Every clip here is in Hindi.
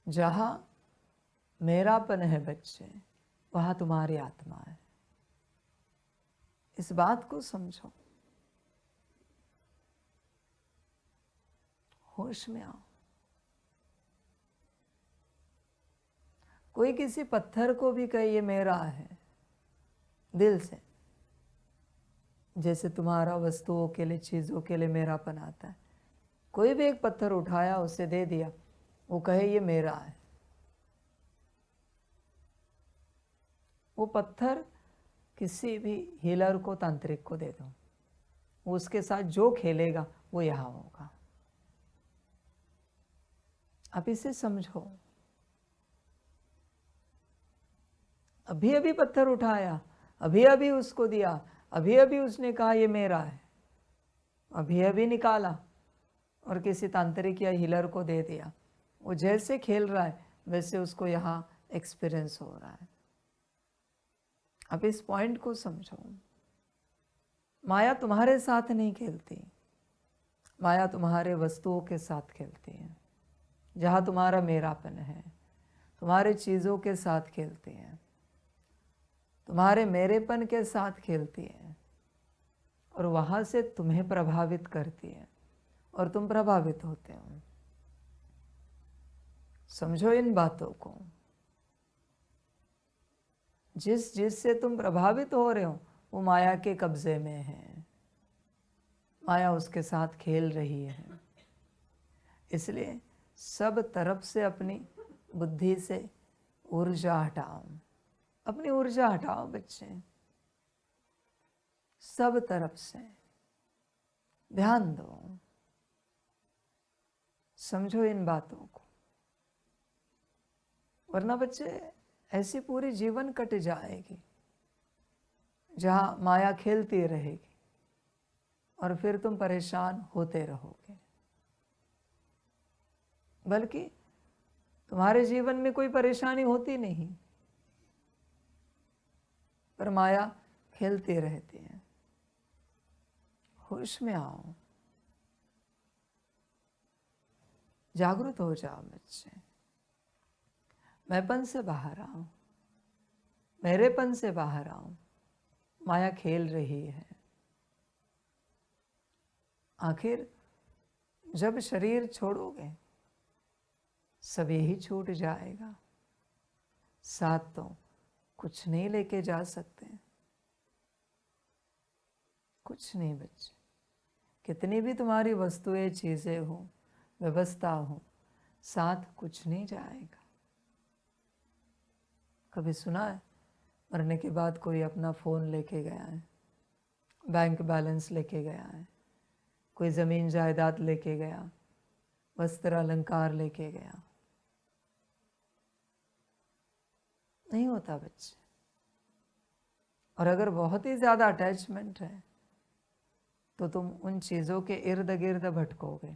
जहाँ मेरापन है बच्चे, वहाँ तुम्हारी आत्मा है। इस बात को समझो, होश में आओ। कोई किसी पत्थर को भी कहे ये मेरा है, दिल से, जैसे तुम्हारा वस्तुओं के लिए, चीज़ों के लिए मेरापन आता है। कोई भी एक पत्थर उठाया, उसे दे दिया, वो कहे ये मेरा है। वो पत्थर किसी भी हीलर को, तांत्रिक को दे दो, वो उसके साथ जो खेलेगा वो यहाँ होगा। अब इसे समझो। अभी अभी पत्थर उठाया, अभी अभी उसको दिया, अभी अभी उसने कहा ये मेरा है, अभी अभी निकाला और किसी तांत्रिक या हीलर को दे दिया। वो जैसे खेल रहा है वैसे उसको यहाँ एक्सपीरियंस हो रहा है। अब इस पॉइंट को समझो। माया तुम्हारे साथ नहीं खेलती, माया तुम्हारे वस्तुओं के साथ खेलती है। जहाँ तुम्हारा मेरापन है, तुम्हारे चीज़ों के साथ खेलती है, तुम्हारे मेरेपन के साथ खेलती है और वहाँ से तुम्हें प्रभावित करती है और तुम प्रभावित होते हो। समझो इन बातों को। जिससे तुम प्रभावित हो रहे हो वो माया के कब्जे में है, माया उसके साथ खेल रही है। इसलिए सब तरफ से अपनी बुद्धि से ऊर्जा हटाओ, अपनी ऊर्जा हटाओ बच्चे, सब तरफ से ध्यान दो। समझो इन बातों को, वरना बच्चे ऐसी पूरी जीवन कट जाएगी जहाँ माया खेलती रहेगी और फिर तुम परेशान होते रहोगे। बल्कि तुम्हारे जीवन में कोई परेशानी होती नहीं, पर माया खेलती रहती है। होश में आओ, जागृत हो जाओ बच्चे। मैंपन से बाहर आओ, मेरेपन से बाहर आओ। माया खेल रही है। आखिर जब शरीर छोड़ोगे सब यही छूट जाएगा, साथ तो कुछ नहीं लेके जा सकते। कुछ नहीं बच्चे, कितनी भी तुम्हारी वस्तुएं, चीज़ें हो, व्यवस्था हो, साथ कुछ नहीं जाएगा। कभी सुना है मरने के बाद कोई अपना फ़ोन लेके गया है, बैंक बैलेंस लेके गया है, कोई ज़मीन जायदाद लेके गया, वस्त्र अलंकार लेके गया? नहीं होता बच्चे। और अगर बहुत ही ज़्यादा अटैचमेंट है तो तुम उन चीज़ों के इर्द गिर्द भटकोगे।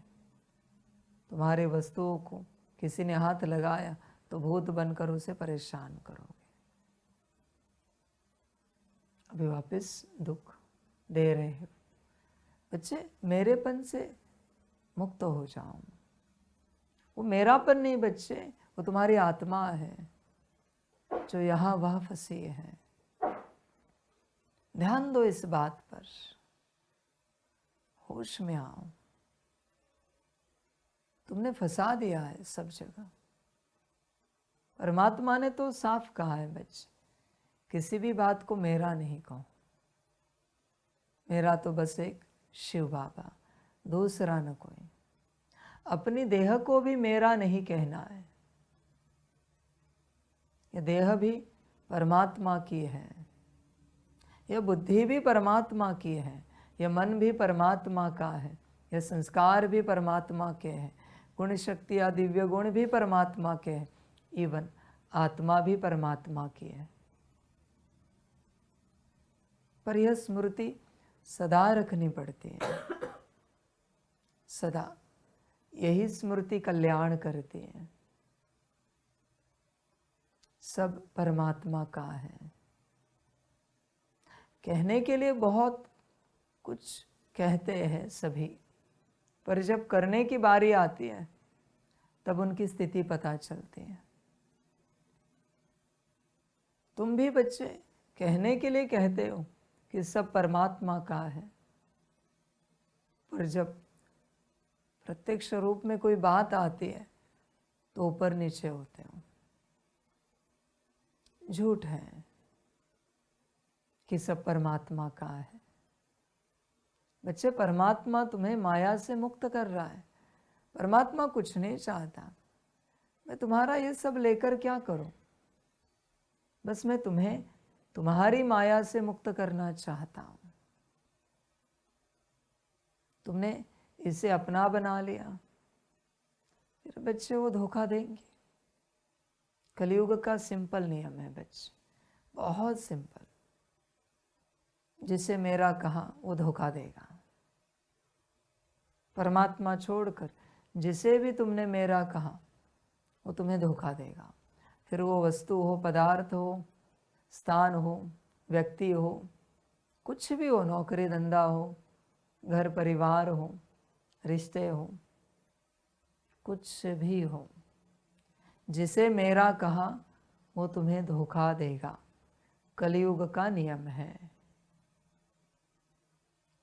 तुम्हारे वस्तुओं को किसी ने हाथ लगाया तो भूत बनकर उसे परेशान करोगे। अभी वापस दुख दे रहे हो बच्चे। मेरेपन से मुक्त हो जाओ। वो मेरापन नहीं बच्चे, वो तुम्हारी आत्मा है जो यहाँ वहाँ फंसी है। ध्यान दो इस बात पर, होश में आओ। तुमने फंसा दिया है सब जगह। परमात्मा ने तो साफ कहा है बच्चे, किसी भी बात को मेरा नहीं कहो। मेरा तो बस एक शिव बाबा, दूसरा न कोई। अपनी देह को भी मेरा नहीं कहना है। यह देह भी परमात्मा की है, यह बुद्धि भी परमात्मा की है, यह मन भी परमात्मा का है, यह संस्कार भी परमात्मा के हैं, गुण शक्ति या दिव्य गुण भी परमात्मा के हैं, इवन आत्मा भी परमात्मा की है। पर यह स्मृति सदा रखनी पड़ती है। सदा यही स्मृति कल्याण करती है। सब परमात्मा का है। कहने के लिए बहुत कुछ कहते हैं सभी, पर जब करने की बारी आती है तब उनकी स्थिति पता चलती है। तुम भी बच्चे कहने के लिए कहते हो कि सब परमात्मा का है, पर जब प्रत्यक्ष रूप में कोई बात आती है तो ऊपर नीचे होते हो। झूठ है कि सब परमात्मा का है। बच्चे, परमात्मा तुम्हें माया से मुक्त कर रहा है। परमात्मा कुछ नहीं चाहता। मैं तुम्हारा ये सब लेकर क्या करूं? बस मैं तुम्हें तुम्हारी माया से मुक्त करना चाहता हूं। तुमने इसे अपना बना लिया, फिर बच्चे वो धोखा देंगे। कलयुग का सिंपल नियम है बच्चे, बहुत सिंपल। जिसे मेरा कहा वो धोखा देगा। परमात्मा छोड़कर जिसे भी तुमने मेरा कहा वो तुम्हें धोखा देगा। फिर वो वस्तु हो, पदार्थ हो, स्थान हो, व्यक्ति हो, कुछ भी हो, नौकरी धंधा हो, घर परिवार हो, रिश्ते हो, कुछ भी हो, जिसे मेरा कहा वो तुम्हें धोखा देगा। कलयुग का नियम है।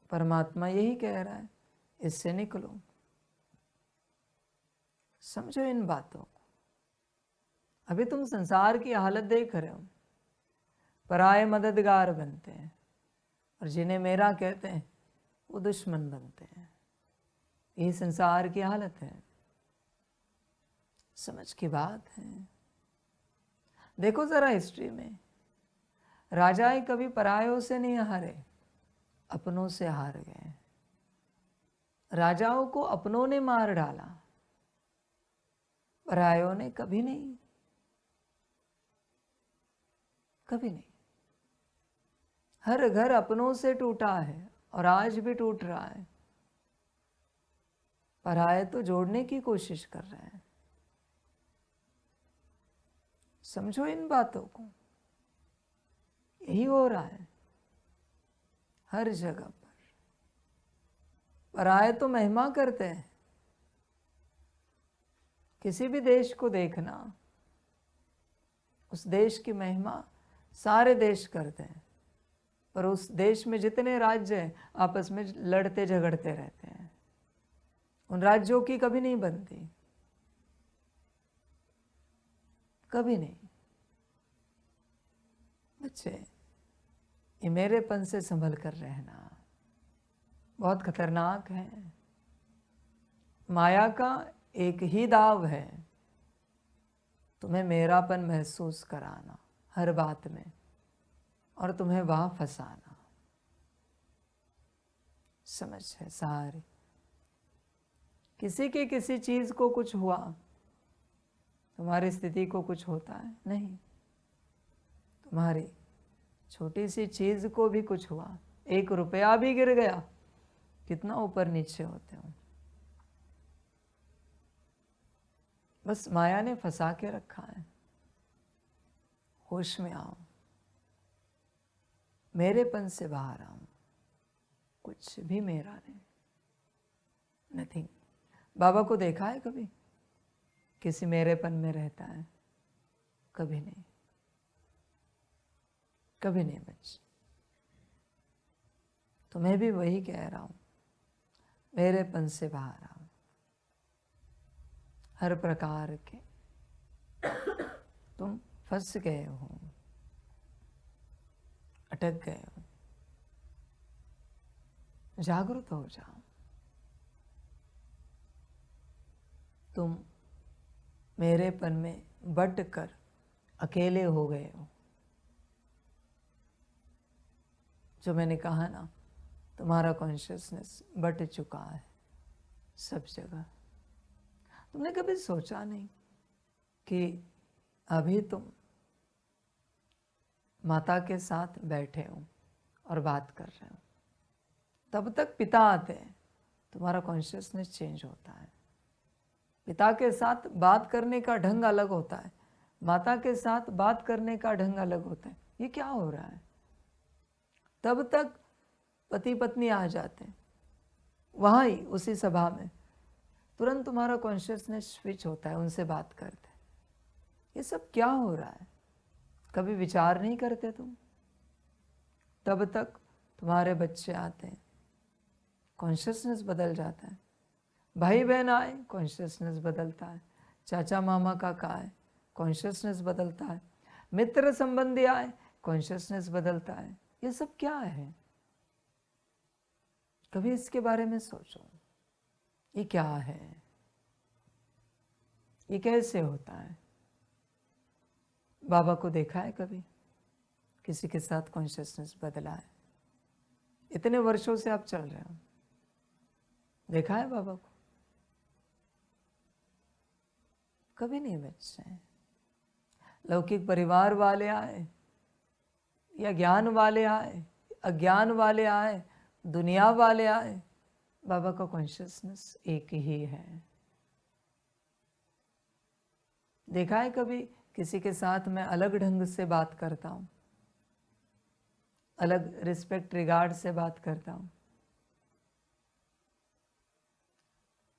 परमात्मा यही कह रहा है, इससे निकलो। समझो इन बातों को। अभी तुम संसार की हालत देख रहे हो। पराये मददगार बनते हैं और जिन्हें मेरा कहते हैं वो दुश्मन बनते हैं। यही संसार की हालत है। समझ की बात है। देखो जरा हिस्ट्री में, राजाएं कभी परायों से नहीं हारे, अपनों से हार गए। राजाओं को अपनों ने मार डाला, परायों ने कभी नहीं, कभी नहीं। हर घर अपनों से टूटा है और आज भी टूट रहा है। पराये तो जोड़ने की कोशिश कर रहे हैं। समझो इन बातों को। यही हो रहा है हर जगह पर। पराये तो महिमा करते हैं। किसी भी देश को देखना, उस देश की महिमा सारे देश करते हैं, पर उस देश में जितने राज्य हैं आपस में लड़ते झगड़ते रहते हैं। उन राज्यों की कभी नहीं बनती, कभी नहीं। बच्चे, ये मेरेपन से संभल कर रहना, बहुत खतरनाक है। माया का एक ही दाव है, तुम्हें मेरापन महसूस कराना हर बात में और तुम्हें वहां फंसाना। समझ है सारी। किसी के किसी चीज को कुछ हुआ, तुम्हारी स्थिति को कुछ होता है नहीं। तुम्हारी छोटी सी चीज को भी कुछ हुआ, 1 रुपया भी गिर गया, कितना ऊपर नीचे होते हो। बस माया ने फंसा के रखा है। होश में आओ, मेरेपन से बाहर आओ। कुछ भी मेरा नहीं, नथिंग। बाबा को देखा है कभी किसी मेरेपन में रहता है? कभी नहीं, कभी नहीं बच्चे। तुम्हें भी वही कह रहा हूं, मेरेपन से बाहर आओ। हर प्रकार के तुम फंस गए हो, अटक गए हो। जागरूक हो जाओ। तुम मेरेपन में बट कर अकेले हो गए हो। जो मैंने कहा ना, तुम्हारा कॉन्शियसनेस बट चुका है सब जगह। तुमने कभी सोचा नहीं कि अभी तुम माता के साथ बैठे हो और बात कर रहे हो, तब तक पिता आते हैं, तुम्हारा कॉन्शियसनेस चेंज होता है। पिता के साथ बात करने का ढंग अलग होता है, माता के साथ बात करने का ढंग अलग होता है। ये क्या हो रहा है? तब तक पति पत्नी आ जाते हैं वहाँ ही उसी सभा में, तुरंत तुम्हारा कॉन्शियसनेस स्विच होता है, उनसे बात करते हैं। ये सब क्या हो रहा है? कभी विचार नहीं करते तुम? तब तक तुम्हारे बच्चे आते हैं, कॉन्शियसनेस बदल जाता है। भाई बहन आए, कॉन्शियसनेस बदलता है। चाचा मामा काका आए, कॉन्शियसनेस बदलता है। मित्र संबंधी आए, कॉन्शियसनेस बदलता है। ये सब क्या है? कभी इसके बारे में सोचो, ये क्या है? ये कैसे होता है? बाबा को देखा है कभी किसी के साथ कॉन्शियसनेस बदला है? इतने वर्षों से आप चल रहे हो, देखा है बाबा को? कभी नहीं बच्चे। लौकिक परिवार वाले आए या ज्ञान वाले आए, अज्ञान वाले आए, दुनिया वाले आए, बाबा का कॉन्शियसनेस एक ही है। देखा है कभी किसी के साथ मैं अलग ढंग से बात करता हूं, अलग रिस्पेक्ट रिगार्ड से बात करता हूं?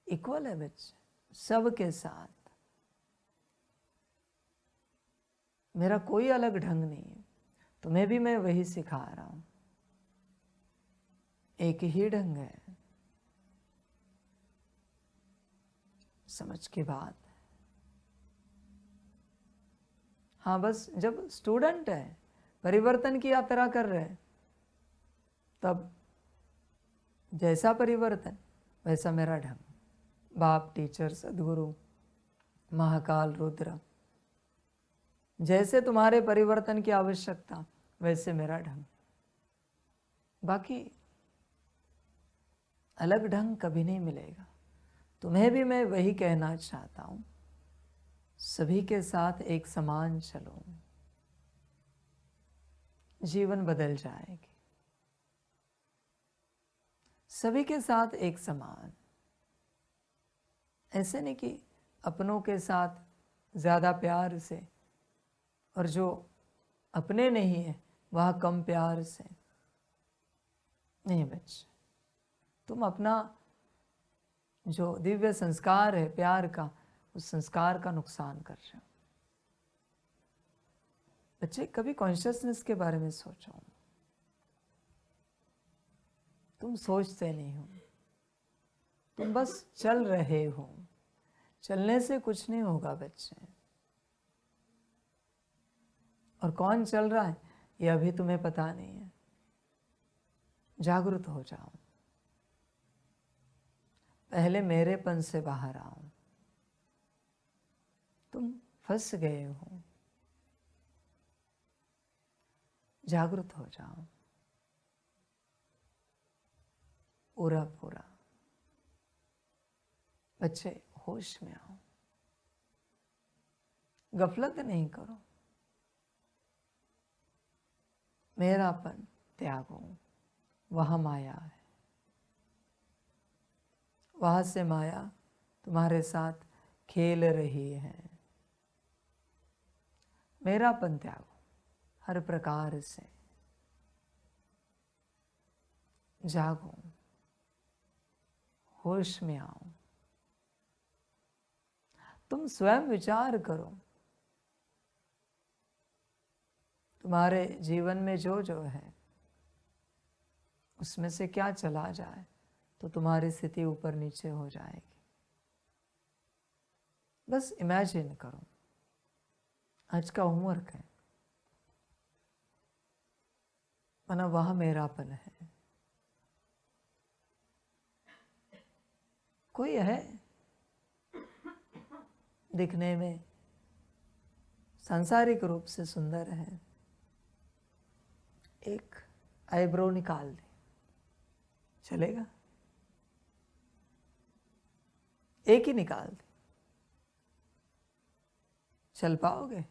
इक्वल है बच्चे, सबके साथ। मेरा कोई अलग ढंग नहीं है, तुम्हें भी मैं वही सिखा रहा हूं। एक ही ढंग है, समझ के बात। हाँ, बस जब स्टूडेंट है, परिवर्तन की यात्रा कर रहे हैं, तब जैसा परिवर्तन वैसा मेरा ढंग। बाप, टीचर, सदगुरु, महाकाल, रुद्र, जैसे तुम्हारे परिवर्तन की आवश्यकता वैसे मेरा ढंग। बाकी अलग ढंग कभी नहीं मिलेगा। तुम्हें भी मैं वही कहना चाहता हूं, सभी के साथ एक समान चलो, जीवन बदल जाएगी। सभी के साथ एक समान, ऐसे नहीं कि अपनों के साथ ज़्यादा प्यार से और जो अपने नहीं है वह कम प्यार से। नहीं बच्चे, तुम अपना जो दिव्य संस्कार है प्यार का, उस संस्कार का नुकसान कर रहे हो। बच्चे, कभी कॉन्शियसनेस के बारे में सोचो। तुम सोचते नहीं हो, तुम बस चल रहे हो। चलने से कुछ नहीं होगा बच्चे। और कौन चल रहा है ये अभी तुम्हें पता नहीं है। जागरूक हो जाओ, पहले मेरेपन से बाहर आओ। तुम फंस गए हो, जागरूक हो जाओ पूरा पूरा। बच्चे, होश में आओ, गफलत नहीं करो। मेरापन त्यागो, वह माया है। वहां से माया तुम्हारे साथ खेल रही है। मेरापन त्यागो हर प्रकार से। जागो, होश में आओ। तुम स्वयं विचार करो, तुम्हारे जीवन में जो जो है उसमें से क्या चला जाए तो तुम्हारी स्थिति ऊपर नीचे हो जाएगी। बस इमेजिन करो, आज का होमवर्क है, माना वह मेरापन है। कोई है दिखने में सांसारिक रूप से सुंदर है, एक आईब्रो निकाल दे, चलेगा? एक ही निकाल दे, चल पाओगे?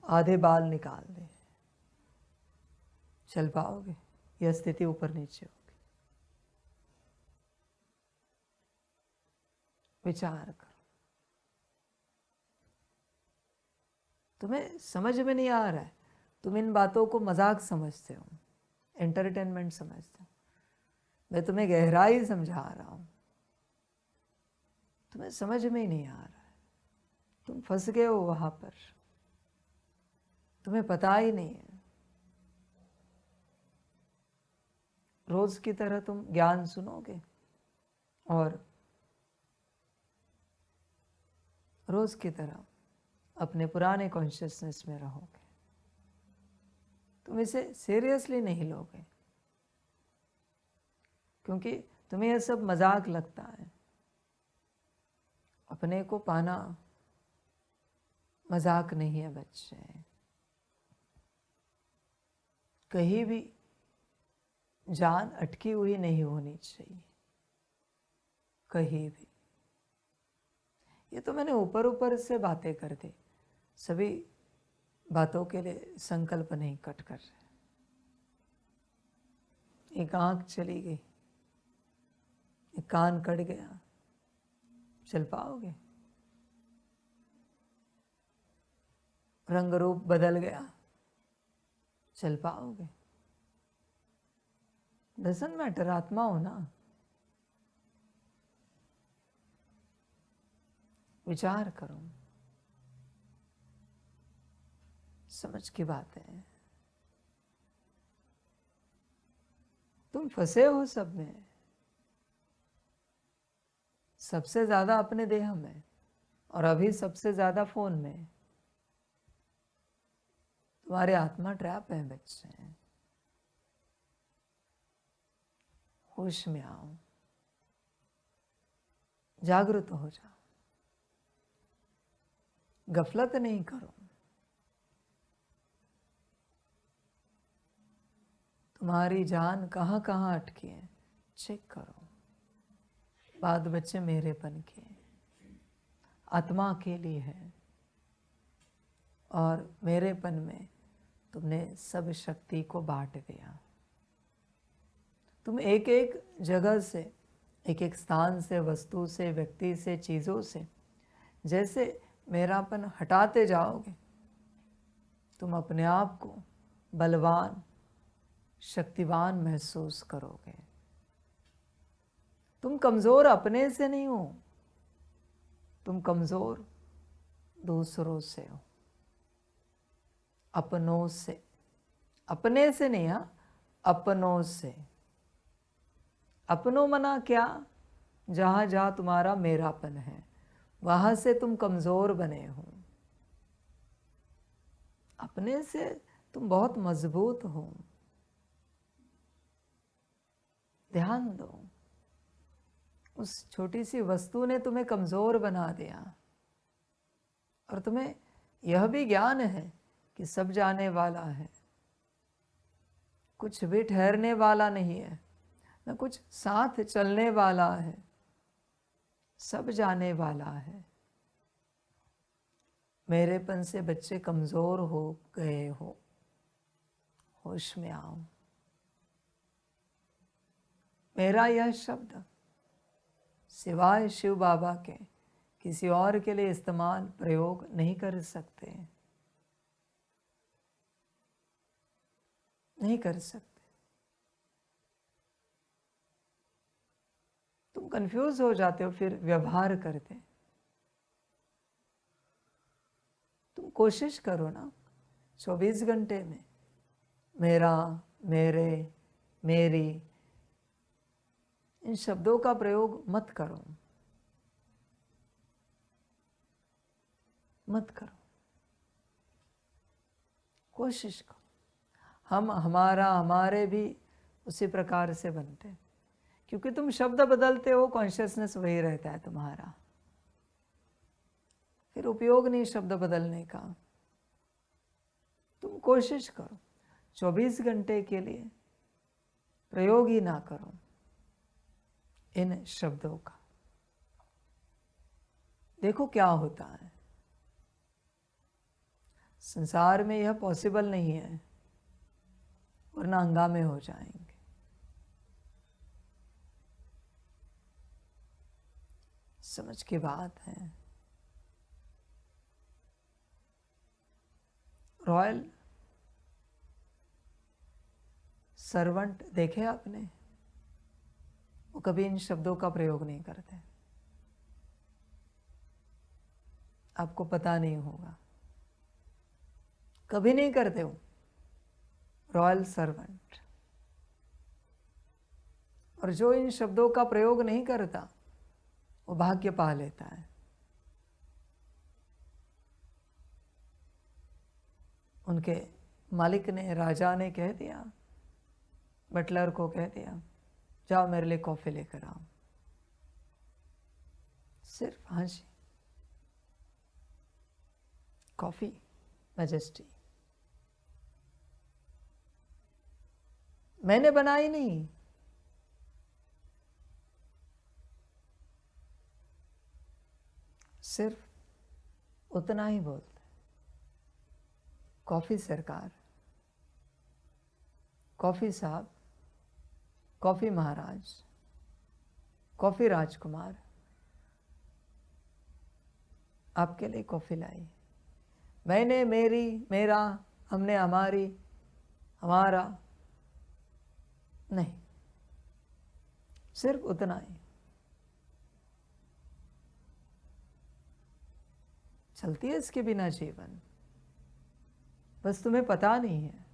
आधे बाल निकाल दे, चल पाओगे? यह स्थिति ऊपर नीचे होगी। विचार करो। तुम्हें समझ में नहीं आ रहा है, तुम इन बातों को मजाक समझते हो, एंटरटेनमेंट समझते हो। मैं तुम्हें गहराई समझा रहा हूं। तुम्हें समझ में ही नहीं आ रहा है, तुम फंस गए हो वहां पर, तुम्हें पता ही नहीं है। रोज की तरह तुम ज्ञान सुनोगे और रोज की तरह अपने पुराने कॉन्शियसनेस में रहोगे, तुम इसे सीरियसली नहीं लोगे, क्योंकि तुम्हें यह सब मजाक लगता है। अपने को पाना मजाक नहीं है बच्चे, कहीं भी जान अटकी हुई नहीं होनी चाहिए, कहीं भी। ये तो मैंने ऊपर ऊपर से बातें कर दी, सभी बातों के लिए संकल्प नहीं कट कर रहे। एक आंख चली गई, एक कान कट गया, चल पाओगे? रंग रूप बदल गया, चल पाओगे? डजंट मैटर, आत्मा हो ना। विचार करो, समझ की बात है। तुम फंसे हो सब में, सबसे ज्यादा अपने देह में, और अभी सबसे ज्यादा फोन में। तुम्हारे आत्मा ट्रैप है बच्चे, होश में आओ, जागृत हो जाओ, गफलत नहीं करो। तुम्हारी जान कहाँ कहाँ अटकी है, चेक करो। बात बच्चे मेरेपन की, आत्मा के लिए है, और मेरेपन में तुमने सब शक्ति को बांट दिया। तुम एक एक जगह से, एक एक स्थान से, वस्तु से, व्यक्ति से, चीज़ों से जैसे मेरापन हटाते जाओगे, तुम अपने आप को बलवान, शक्तिवान महसूस करोगे। तुम कमज़ोर अपने से नहीं हो, तुम कमज़ोर दूसरों से हो, अपनों से। अपने से नहीं, हाँ, अपनों से। अपनों मना क्या? जहाँ जहाँ तुम्हारा मेरापन है, वहाँ से तुम कमज़ोर बने हो। अपने से तुम बहुत मजबूत हो। ध्यान दो, उस छोटी सी वस्तु ने तुम्हें कमज़ोर बना दिया, और तुम्हें यह भी ज्ञान है कि सब जाने वाला है, कुछ भी ठहरने वाला नहीं है, न कुछ साथ चलने वाला है, सब जाने वाला है। मेरेपन से बच्चे कमज़ोर हो गए हो, होश में आओ। मेरा यह शब्द सिवाय शिव बाबा के किसी और के लिए इस्तेमाल, प्रयोग नहीं कर सकते, नहीं कर सकते। तुम कंफ्यूज हो जाते हो, फिर व्यवहार करते। तुम कोशिश करो ना, 24 घंटे में मेरा, मेरे, मेरी, इन शब्दों का प्रयोग मत करो, मत करो। कोशिश करो। हम, हमारा, हमारे भी उसी प्रकार से बनते, क्योंकि तुम शब्द बदलते हो, कॉन्शियसनेस वही रहता है तुम्हारा। फिर उपयोग नहीं शब्द बदलने का। तुम कोशिश करो, 24 घंटे के लिए प्रयोग ही ना करो इन शब्दों का। देखो क्या होता है। संसार में यह पॉसिबल नहीं है, वरना हंगामे हो जाएंगे। समझ की बात है। रॉयल सर्वेंट देखे आपने? वो कभी इन शब्दों का प्रयोग नहीं करते। आपको पता नहीं होगा, कभी नहीं करते हो। Royal servant. और जो इन शब्दों का प्रयोग नहीं करता वो भाग्य पा लेता है। उनके मालिक ने, राजा ने कह दिया, बटलर को कह दिया, जाओ मेरे लिए कॉफी लेकर आओ। सिर्फ हाँ जी, कॉफी, मैजेस्टी। मैंने बनाई नहीं, सिर्फ उतना ही बोलते। कॉफी सरकार, कॉफी साहब, कॉफी महाराज, कॉफी राजकुमार, आपके लिए कॉफी लाई। मैंने, मेरी, मेरा, हमने, हमारी, हमारा नहीं, सिर्फ उतना ही। चलती है इसके बिना जीवन, बस तुम्हें पता नहीं है।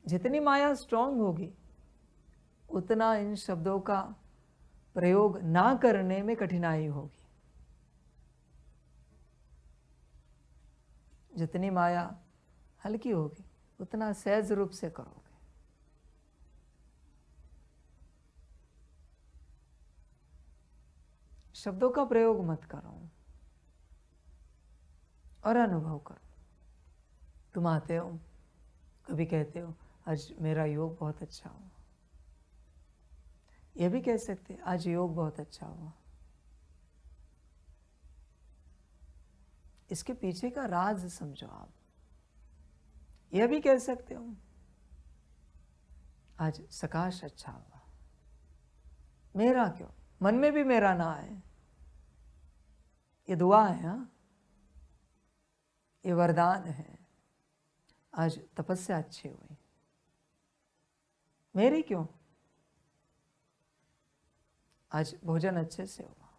जितनी माया स्ट्रांग होगी उतना इन शब्दों का प्रयोग ना करने में कठिनाई होगी। जितनी माया हल्की होगी उतना सहज रूप से करोगे। शब्दों का प्रयोग मत करो और अनुभव करो। तुम आते हो, कभी कहते हो आज मेरा योग बहुत अच्छा हुआ, यह भी कह सकते आज योग बहुत अच्छा हुआ। इसके पीछे का राज समझो आप। यह भी कह सकते हो आज सकाश अच्छा हुआ। मेरा क्यों, मन में भी मेरा ना आए, ये दुआ है। हाँ, ये वरदान है। आज तपस्या अच्छी हुई, मेरी क्यों, आज भोजन अच्छे से हुआ,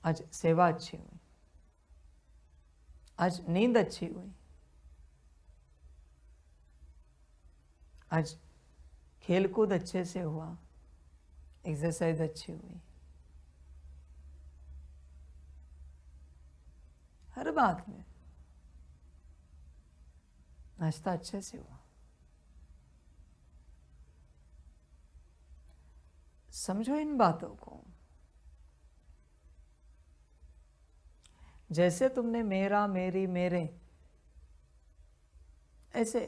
आज सेवा अच्छी हुई, आज नींद अच्छी हुई, आज खेलकूद अच्छे से हुआ, एक्सरसाइज अच्छी हुई। हर बात में नाश्ता अच्छे से हुआ। समझो इन बातों को। जैसे तुमने मेरा, मेरी, मेरे ऐसे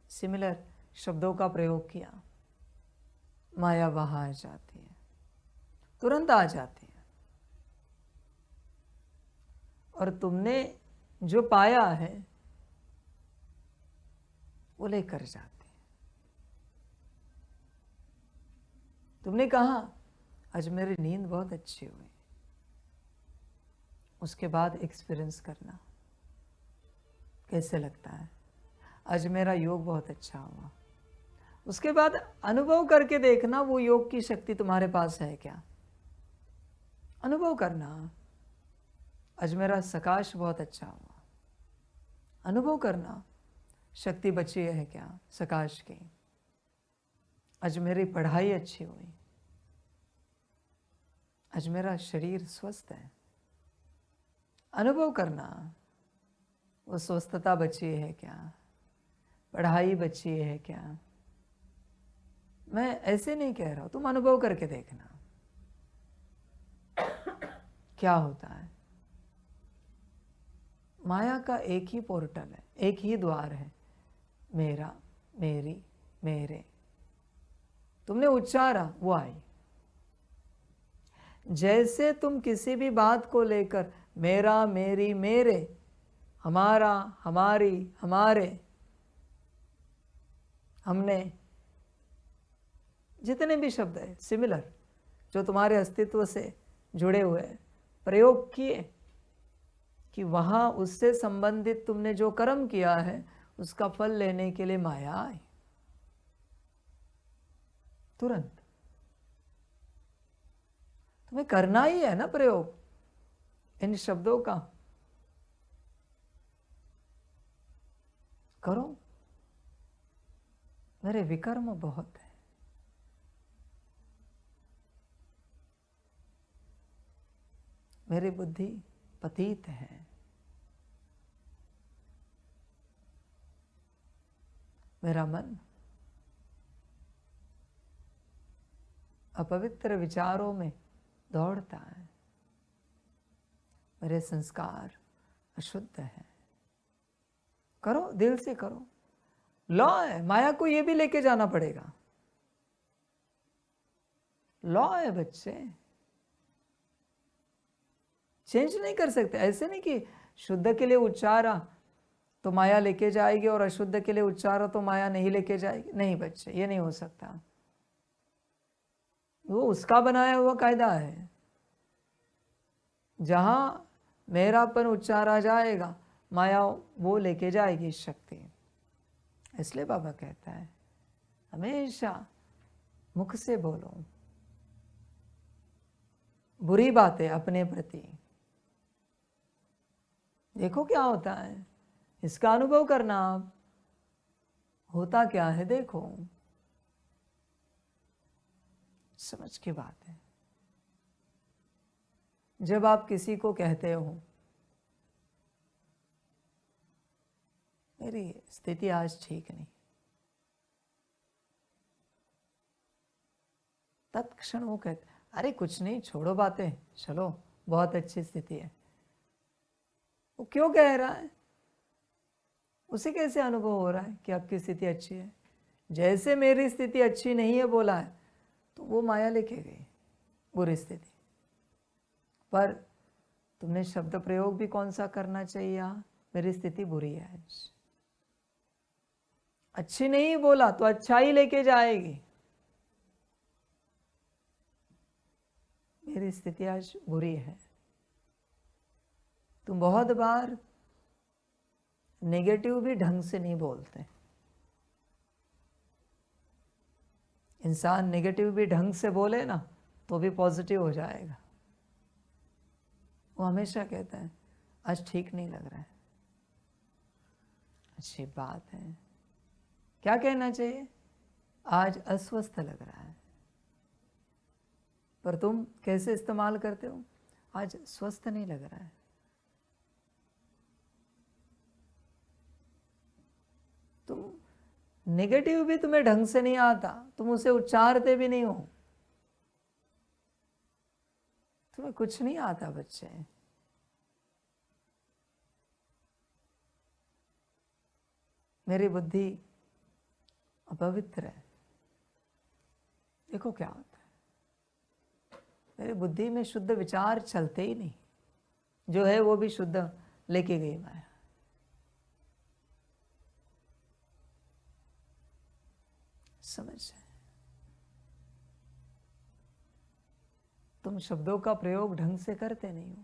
सिमिलर शब्दों का प्रयोग किया, माया वहां आ जाती है, तुरंत आ जाती है। और तुमने जो पाया है वो लेकर जाती है। तुमने कहा आज मेरी नींद बहुत अच्छी हुई, उसके बाद एक्सपीरियंस करना कैसे लगता है। आज मेरा योग बहुत अच्छा हुआ, उसके बाद अनुभव करके देखना वो योग की शक्ति तुम्हारे पास है क्या। अनुभव करना, आज मेरा सकाश बहुत अच्छा हुआ। अनुभव करना, शक्ति बची है क्या सकाश की। आज मेरी पढ़ाई अच्छी हुई, आज मेरा शरीर स्वस्थ है। अनुभव करना, वो स्वस्थता बची है क्या, पढ़ाई बची है क्या। मैं ऐसे नहीं कह रहा हूं, तुम अनुभव करके देखना क्या होता है। माया का एक ही पोर्टल है, एक ही द्वार है, मेरा, मेरी, मेरे। तुमने उच्चारा, वो आई। जैसे तुम किसी भी बात को लेकर मेरा, मेरी, मेरे, हमारा, हमारी, हमारे, हमने, जितने भी शब्द है सिमिलर जो तुम्हारे अस्तित्व से जुड़े हुए प्रयोग किए, कि वहां उससे संबंधित तुमने जो कर्म किया है उसका फल लेने के लिए माया आई तुरंत। तुम्हें करना ही है ना प्रयोग इन शब्दों का। करो। मेरे विकर्म बहुत है। मेरी बुद्धि पतित है। मेरा मन अपवित्र विचारों में दौड़ता है। मेरे संस्कार अशुद्ध हैं। करो, दिल से करो। लॉ है, माया को ये भी लेके जाना पड़ेगा। लॉ है बच्चे, चेंज नहीं कर सकते। ऐसे नहीं कि शुद्ध के लिए उच्चारा तो माया लेके जाएगी और अशुद्ध के लिए उच्चारा तो माया नहीं लेके जाएगी। नहीं बच्चे, ये नहीं हो सकता। वो उसका बनाया हुआ कायदा है। जहां मेरापन उच्चारा जाएगा, माया वो लेके जाएगी शक्ति। इसलिए बाबा कहता है हमेशा मुख से बोलो बुरी बातें अपने प्रति। देखो क्या होता है, इसका अनुभव करना आप। होता क्या है देखो। समझ की बात है। जब आप किसी को कहते हो मेरी स्थिति आज ठीक नहीं, तत्क्षण वो कहते अरे कुछ नहीं, छोड़ो बातें, चलो बहुत अच्छी स्थिति है। वो क्यों कह रहा है? उसे कैसे अनुभव हो रहा है कि आपकी स्थिति अच्छी है? जैसे मेरी स्थिति अच्छी नहीं है बोला है तो वो माया लेके गई बुरी स्थिति। पर तुमने शब्द प्रयोग भी कौन सा करना चाहिए? मेरी स्थिति बुरी है आज। अच्छी नहीं बोला तो अच्छा ही लेके जाएगी। मेरी स्थिति आज बुरी है। तुम बहुत बार नेगेटिव भी ढंग से नहीं बोलते। इंसान नेगेटिव भी ढंग से बोले ना तो भी पॉजिटिव हो जाएगा। वो हमेशा कहता है आज ठीक नहीं लग रहा है। अच्छी बात है। क्या कहना चाहिए? आज अस्वस्थ लग रहा है। पर तुम कैसे इस्तेमाल करते हो? आज स्वस्थ नहीं लग रहा है। तुम नेगेटिव भी तुम्हें ढंग से नहीं आता, तुम उसे उच्चारते भी नहीं हो। तुम्हें कुछ नहीं आता बच्चे। मेरी बुद्धि अपवित्र है। देखो क्या होता है, मेरी बुद्धि में शुद्ध विचार चलते ही नहीं। जो है वो भी शुद्ध लेके गई माया। समझ जाए। तुम शब्दों का प्रयोग ढंग से करते नहीं हो,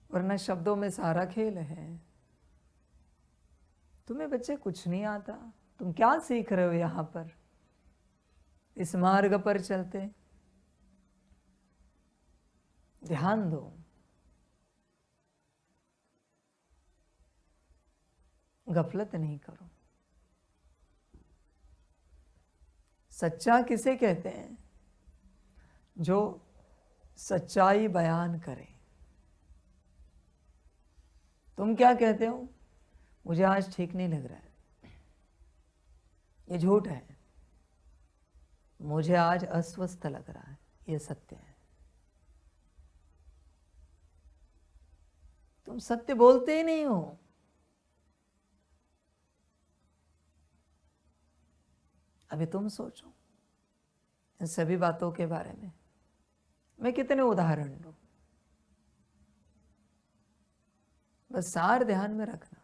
वरना शब्दों में सारा खेल है। तुम्हें बच्चे कुछ नहीं आता। तुम क्या सीख रहे हो यहां पर? इस मार्ग पर चलते ध्यान दो। गफलत नहीं करो। सच्चा किसे कहते हैं? जो सच्चाई बयान करे। तुम क्या कहते हो? मुझे आज ठीक नहीं लग रहा है। ये झूठ है। मुझे आज अस्वस्थ लग रहा है, ये सत्य है। तुम सत्य बोलते ही नहीं हो। अभी तुम सोचो इन सभी बातों के बारे में। मैं कितने उदाहरण दूं, बस सार ध्यान में रखना।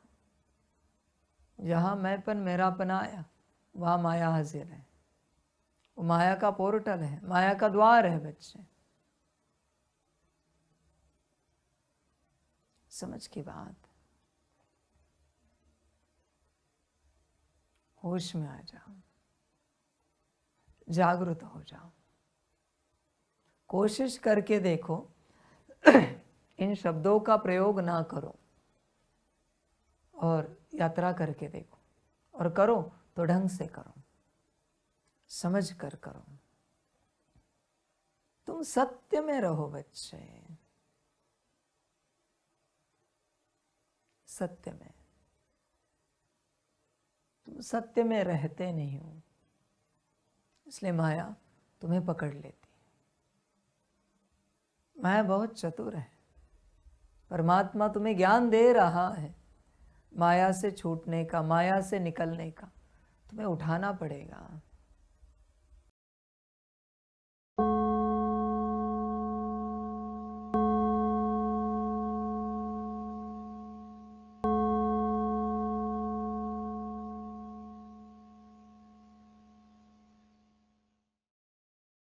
जहां मैंपन मेरापन आया वहां माया हाजिर है। वो माया का पोर्टल है, माया का द्वार है बच्चे। समझ की बात। होश में आ जाओ, जागृत हो जाओ। कोशिश करके देखो, इन शब्दों का प्रयोग ना करो और यात्रा करके देखो, और करो तो ढंग से करो, समझ कर करो। तुम सत्य में रहो बच्चे, सत्य में। तुम सत्य में रहते नहीं हो, इसलिए माया तुम्हें पकड़ लेती। माया बहुत चतुर है। परमात्मा तुम्हें ज्ञान दे रहा है माया से छूटने का, माया से निकलने का। तुम्हें उठाना पड़ेगा।